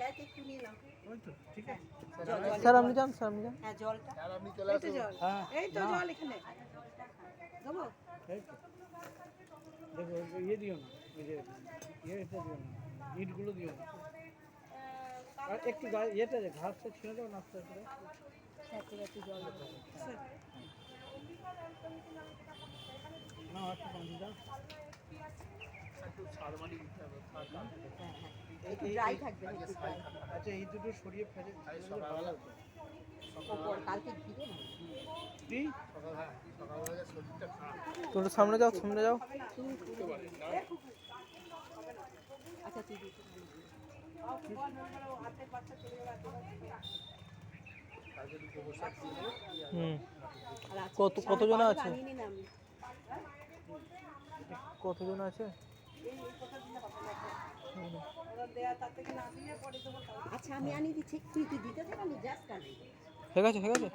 স্যারকে একটু নিয়ে নাও। ওই তো ঠিক আছে স্যার আপনি যান, স্যার আপনি যান। হ্যাঁ জলটা আর আপনি চলে এই তো আসুন। জল, হ্যাঁ এই তো না, জল এখানে দেবো। এই তো দেখো ইয়ে দিও না, ওই যে ইয়েটা দিও না, ইটগুলো দিও না, আর একটু ইয়েটা ঘাসটা ছিঁড়ে দাও, নাস্তা করে সাথে একটু জল দেবো। না একটু পানি দাও। একটু সার মাটি দিতে হবে, সার দাও। হ্যাঁ হ্যাঁ একটু ড্রাই থাকবে, আজকে একটু সার dry। খাবে। আচ্ছা এই দুটো সরিয়ে ফেলে আজ ফেললে ভালো সকালবেলা হতো। ওপর কালকে ঘিরে না কি সকালবেলা শরীরটা খারাপ। তোমরা সামনে যাও, সামনে যাও। বুঝতে পারি না। আচ্ছা তুই দিতে কালকে একটু গোবর সার দিয়ে দেবো। হুম। আর আজকে কতজন সাড়ে আছে? 12 বানিয়ে নিলাম। কতজন আছে? আচ্ছা আমি আনিয়ে দিচ্ছি, তুই দিতে থাক, আমি জাস্ট আনি। হয়ে গেছে, হয়ে গেছে।